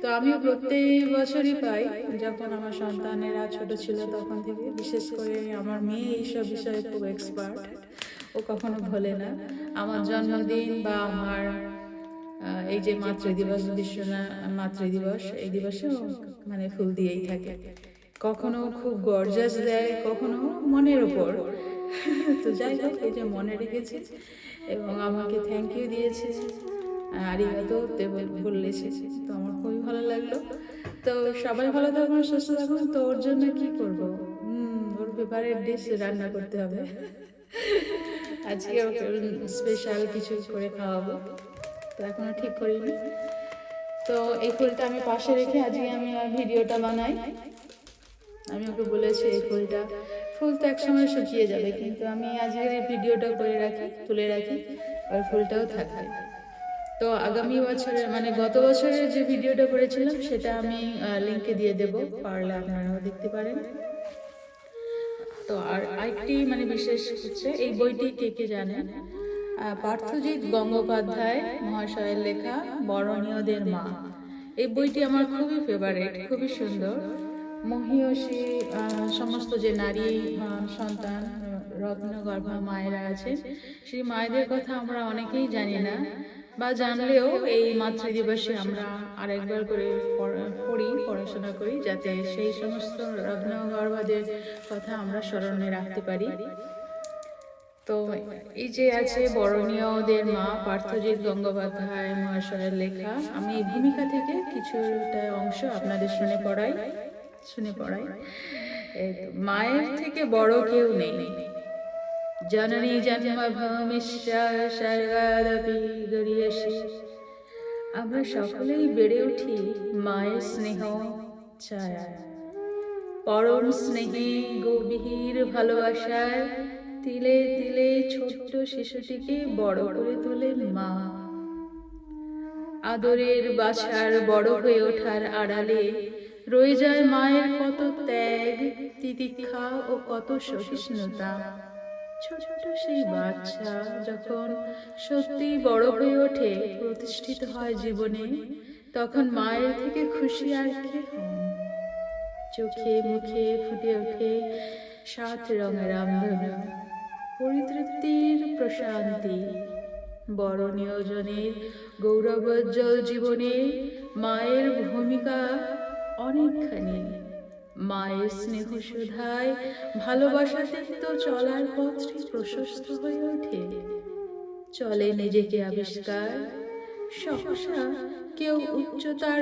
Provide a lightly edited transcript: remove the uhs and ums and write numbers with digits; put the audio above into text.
তো আমিও প্রত্যেক বছরই পাই, যখন আমার সন্তানেরা ছোট ছিল তখন থেকে। বিশেষ করে আমার মেয়ে এইসব বিষয়ে খুব এক্সপার্ট, ও কখনো ভোলে না। আমার জন্মদিন বা আমার এই যে মাতৃদিবস, মাতৃদিবস, এই দিবসেও মানে ফুল দিয়েই থাকে। কখনো খুব গর্জাস দেয়, কখনো মনের ওপর। তো যাই হোক, এই যে মনে রেখেছে এবং আমাকে থ্যাংক ইউ দিয়েছে, আরিগাতো বলেছে, তো আমার খুবই ভালো লাগলো। তো সবাই ভালো থাকুন, সুস্থ থাকুন। তো ওর জন্য কি করবো, ওর ফেভারিট ডিশ রান্না করতে হবে। আজকে ওকে স্পেশাল কিছু করে খাওয়াবো, তো এখনো ঠিক করিনি। তো এই ফুলটা আমি পাশে রেখে আজকে আমি ভিডিওটা বানাই। আমি ওকে বলেছি এই ফুল তো একসময় শুকিয়ে যাবে, কিন্তু আমি আজকের এই ভিডিওটা করে রাখি, তুলে রাখি, আর ফুলটাও থাকবে। তো আগামী বছরের মানে গত বছরের যে ভিডিওটা করেছিলাম সেটা আমি লিঙ্কে দিয়ে দেব, পারলে আপনারাও দেখতে পারেন। তো আর আরেকটি মানে বিশেষ হচ্ছে, এই বইটি কে কে জানেন? পার্থজিৎ গঙ্গোপাধ্যায় মহাশয়ের লেখা বরণীয়দের মা। এই বইটি আমার খুবই ফেভারিট, খুবই সুন্দর। মহীয়সী সমস্ত যে নারী সন্তান রত্নগর্ভা মায়েরা আছেন, সেই মায়েদের কথা আমরা অনেকেই জানি না, বা জানলেও এই মাতৃদিবসে আমরা আরেকবার করে পড়াশোনা করি, যাতে সেই সমস্ত রত্নগর্ভাদের কথা আমরা স্মরণে রাখতে পারি। তো এই যে আছে বরণীয়দের মা, পার্থজিৎ গঙ্গোপাধ্যায় মহাশয়ের লেখা, আমি এই ভূমিকা থেকে কিছুটা অংশ আপনাদের শুনে পড়াই। মায়ের থেকে বড় কেউ নেই, জননী জন্মভূমিশ্চ স্বর্গাদপি গরীয়সী। আমরা সকলেই বেড়ে উঠি মায়ের স্নেহ ছায়ায়, পরম স্নেহে গভীর ভালোবাসায় তিলে তিলে ছোট্ট শিশুটিকে বড় করে তোলেন মা। আদরের বাছার বড় হয়ে ওঠার আড়ালে রয়ে যায় মায়ের কত ত্যাগ, তিতিক্ষা ও কত সহিষ্ণুতা। ছোট সেই বাচ্চা যখন সত্যি বড় হয়ে ওঠে, প্রতিষ্ঠিত হয় জীবনে, তখন মায়ের থেকে খুশি আর কে হন? চোখে মুখে ফুটে ওঠে 7 রঙের রামধনু, পরিতৃপ্তির প্রশান্তি। বরণীয়জনের গৌরবোজ্জ্বল জীবনে মায়ের ভূমিকা অনেকখানি। মায়ের স্নেহ সুধায় ভালোবাসাতে তো চলার পথটি প্রশস্ত হয়ে ওঠে। চলে নিজেকে আবিষ্কার, সহসা কেউ উচ্চতার